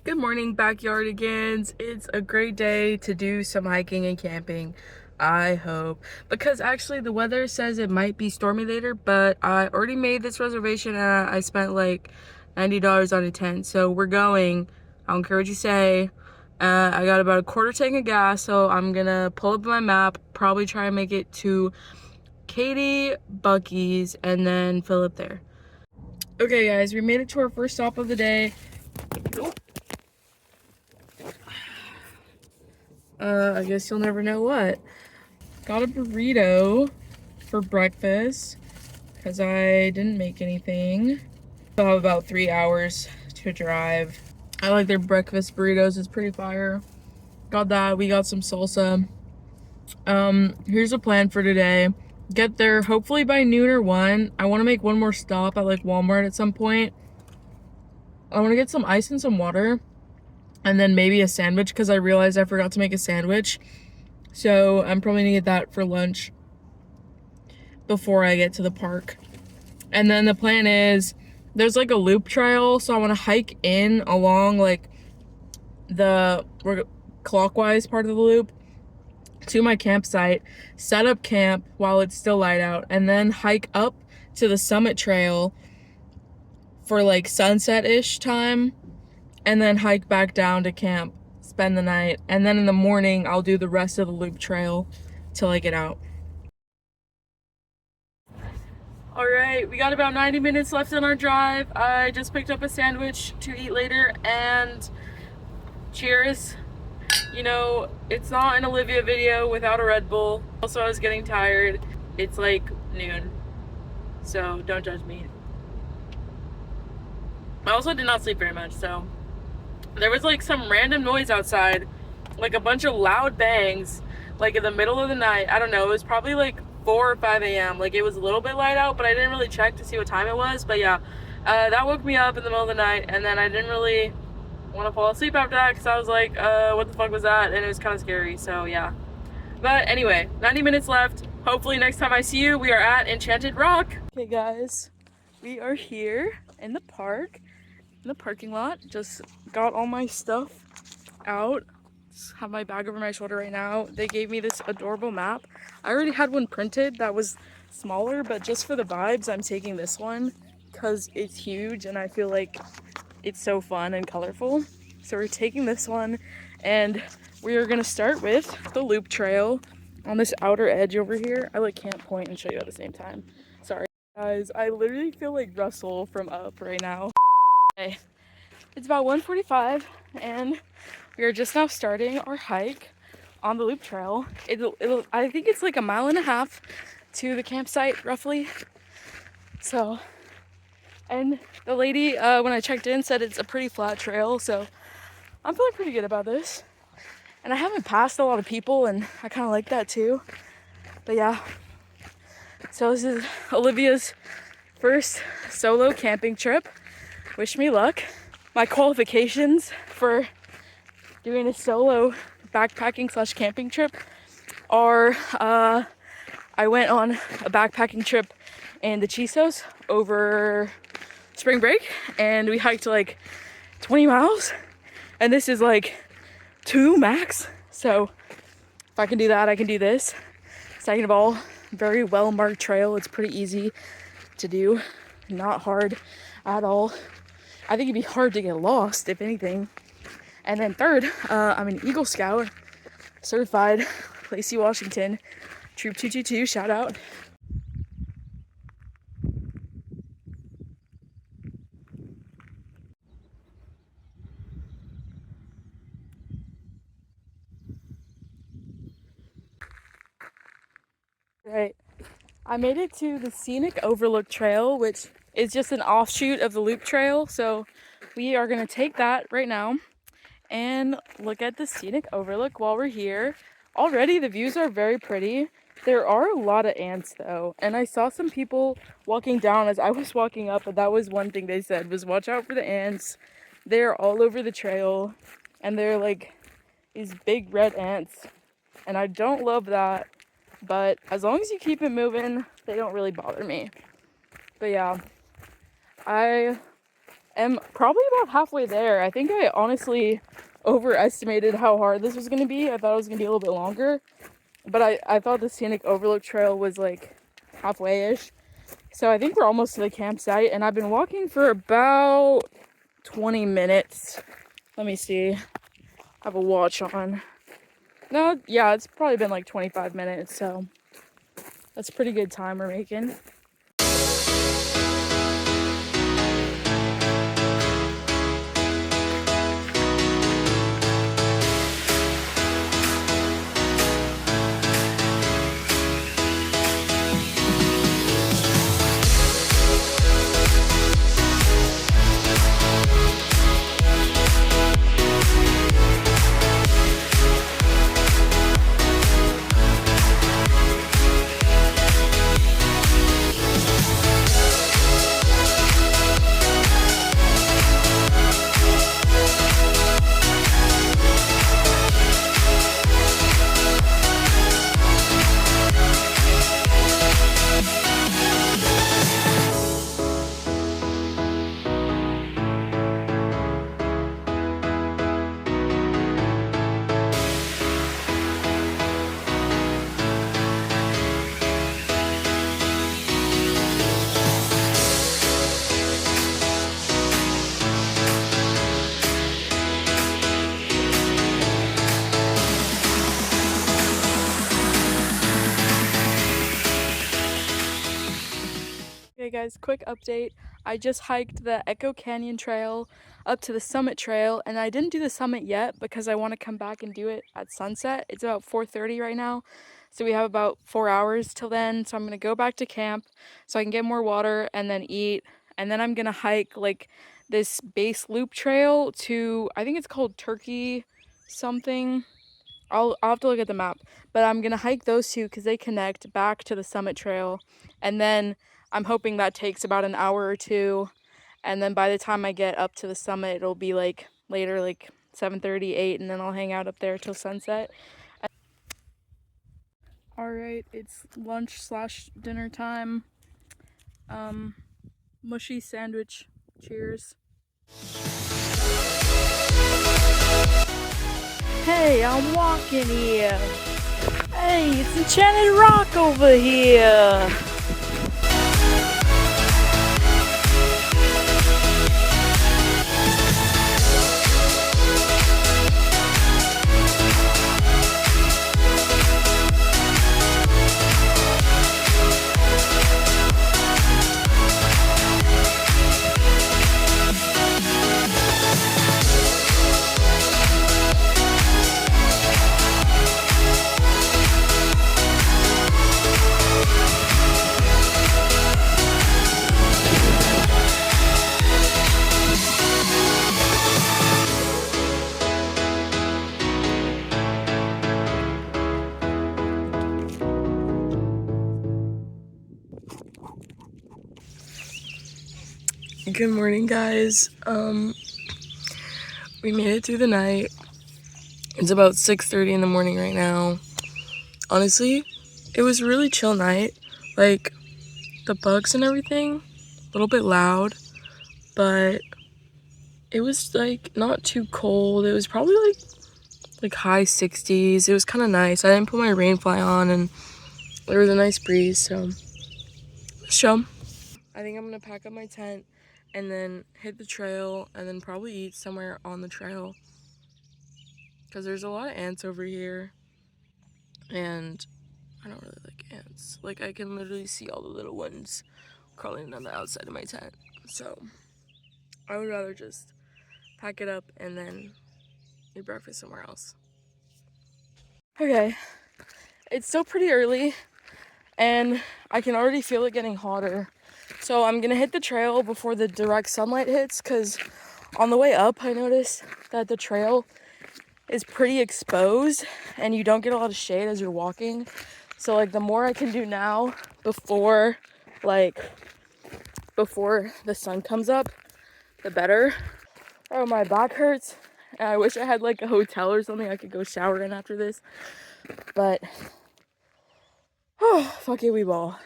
Good morning, Backyardigans. It's a great day to do some hiking and camping, I hope. Because actually the weather says it might be stormy later, but I already made this reservation and I spent like $90 on a tent. So we're going. I don't care what you say. I got about a quarter tank of gas, so I'm gonna pull up my map, probably try and make it to Katie, Bucky's, and then fill up there. Okay guys, we made it to our first stop of the day. I guess you'll never know what. Got a burrito for breakfast because I didn't make anything. I'll have about 3 hours to drive. I like their breakfast burritos, it's pretty fire. Got that, we got some salsa. Here's a plan for today. Get there hopefully by noon or 1. I want to make one more stop at like Walmart at some point. I want to get some ice and some water. And then maybe a sandwich because I realized I forgot to make a sandwich. So I'm probably gonna get that for lunch before I get to the park. And then the plan is, there's like a loop trail, so I want to hike in along like the clockwise part of the loop to my campsite, set up camp while it's still light out, and then hike up to the summit trail for like sunset-ish time, and then hike back down to camp, spend the night, and then in the morning I'll do the rest of the loop trail till I get out. All right, we got about 90 minutes left on our drive. I just picked up a sandwich to eat later, and cheers. You know, it's not an Olivia video without a Red Bull. Also, I was getting tired. It's like noon, so don't judge me. I also did not sleep very much, so there was like some random noise outside, like a bunch of loud bangs, like in the middle of the night. I don't know, it was probably like 4 or 5 a.m. Like it was a little bit light out, but I didn't really check to see what time it was. But yeah, that woke me up in the middle of the night, and then I didn't really want to fall asleep after that because I was like, what the fuck was that? And it was kind of scary, so yeah. But anyway, 90 minutes left. Hopefully next time I see you, we are at Enchanted Rock. Okay guys, we are here in the park. In the parking lot, just got all my stuff out. Just have my bag over my shoulder right now. They gave me this adorable map. I already had one printed that was smaller, but just for the vibes, I'm taking this one because it's huge and I feel like it's so fun and colorful. So we're taking this one, and we are gonna start with the loop trail on this outer edge over here. I like can't point and show you at the same time. Sorry guys, I literally feel like Russell from Up right now. Okay. It's about 1:45 and we are just now starting our hike on the loop trail. I think it's like 1.5 miles to the campsite roughly. So, and the lady when I checked in said it's a pretty flat trail, so I'm feeling pretty good about this. And I haven't passed a lot of people, and I kind of like that too. But yeah, so this is Olivia's first solo camping trip. Wish me luck. My qualifications for doing a solo backpacking / camping trip are I went on a backpacking trip in the Chisos over spring break, and we hiked like 20 miles, and this is like 2 max. So if I can do that, I can do this. Second of all, very well marked trail. It's pretty easy to do, not hard at all. I think it'd be hard to get lost, if anything. And then third, I'm an Eagle Scout, certified, Lacey, Washington, Troop 222, shout out. Right, I made it to the Scenic Overlook Trail, which is just an offshoot of the loop trail. So we are gonna take that right now and look at the Scenic Overlook while we're here. Already the views are very pretty. There are a lot of ants though, and I saw some people walking down as I was walking up, but that was one thing they said was watch out for the ants. They're all over the trail, and they're like these big red ants, and I don't love that, but as long as you keep it moving, they don't really bother me. But yeah, I am probably about halfway there. I think I honestly overestimated how hard this was going to be. I thought it was going to be a little bit longer, but I thought the scenic overlook trail was like halfway-ish. So I think we're almost to the campsite, and I've been walking for about 20 minutes. Let me see. I have a watch on. No, yeah, it's probably been like 25 minutes, so that's a pretty good time we're making. Okay guys, quick update. I just hiked the Echo Canyon Trail up to the Summit Trail, and I didn't do the summit yet because I want to come back and do it at sunset. It's about 4:30 right now, so we have about 4 hours till then. So I'm gonna go back to camp so I can get more water and then eat, and then I'm gonna hike like this base loop trail to, I think it's called Turkey something. I'll have to look at the map, but I'm gonna hike those two because they connect back to the Summit Trail, and then I'm hoping that takes about an hour or two, and then by the time I get up to the summit, it'll be like later, like 7:30, 8, and then I'll hang out up there till sunset. All right, it's lunch slash dinner time. Mushy sandwich. Cheers. Hey, I'm walking here. Hey, it's Enchanted Rock over here. Good morning, guys. We made it through the night. It's about 6:30 in the morning right now. Honestly, it was a really chill night. Like, the bugs and everything, a little bit loud, but it was like not too cold. It was probably like high 60s. It was kind of nice. I didn't put my rain fly on, and there was a nice breeze, so chill. I think I'm gonna pack up my tent and then hit the trail and then probably eat somewhere on the trail because there's a lot of ants over here, and I don't really like ants. Like, I can literally see all the little ones crawling on the outside of my tent, so I would rather just pack it up and then eat breakfast somewhere else. Okay, it's still pretty early and I can already feel it getting hotter. So I'm gonna hit the trail before the direct sunlight hits, because on the way up I noticed that the trail is pretty exposed and you don't get a lot of shade as you're walking. So like the more I can do now before the sun comes up, the better. Oh, my back hurts. And I wish I had like a hotel or something I could go shower in after this. But oh, fuck it, we ball.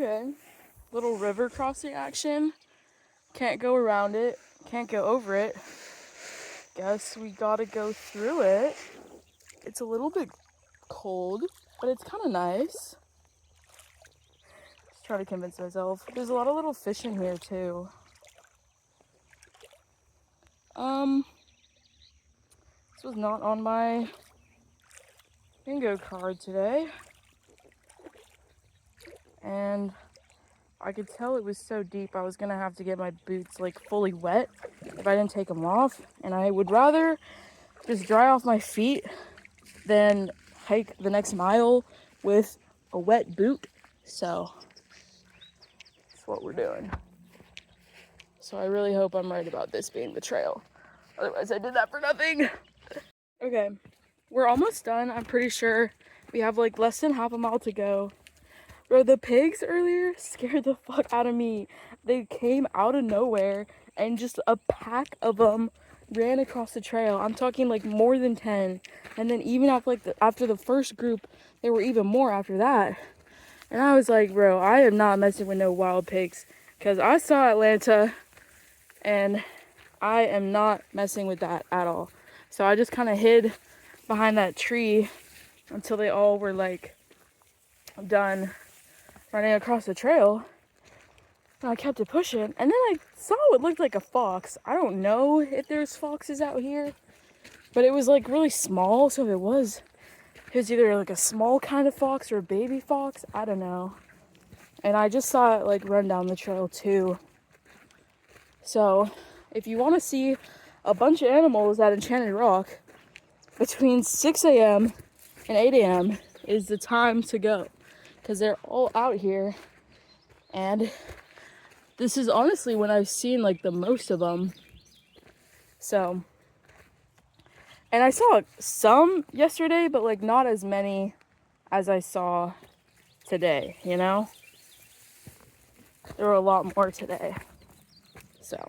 Okay, little river crossing action. Can't go around it, can't go over it. Guess we gotta go through it. It's a little bit cold, but it's kind of nice. Just trying to convince myself. There's a lot of little fish in here too. This was not on my bingo card today. And I could tell it was so deep I was gonna have to get my boots like fully wet if I didn't take them off. And I would rather just dry off my feet than hike the next mile with a wet boot. So that's what we're doing. So I really hope I'm right about this being the trail. Otherwise I did that for nothing. Okay, we're almost done. I'm pretty sure we have like less than half a mile to go. Bro, the pigs earlier scared the fuck out of me. They came out of nowhere and just a pack of them ran across the trail. I'm talking like more than 10. And then even after the first group, there were even more after that. And I was like, bro, I am not messing with no wild pigs. Because I saw Atlanta and I am not messing with that at all. So I just kind of hid behind that tree until they all were like done running across the trail. And I kept it pushing, and then I saw what looked like a fox. I don't know if there's foxes out here, but it was like really small. So if it was either like a small kind of fox or a baby fox. I don't know. And I just saw it like run down the trail too. So if you want to see a bunch of animals at Enchanted Rock, between 6 a.m. and 8 a.m. is the time to go, because they're all out here. And this is honestly when I've seen like the most of them. So, and I saw some yesterday, but like not as many as I saw today, you know? There were a lot more today. So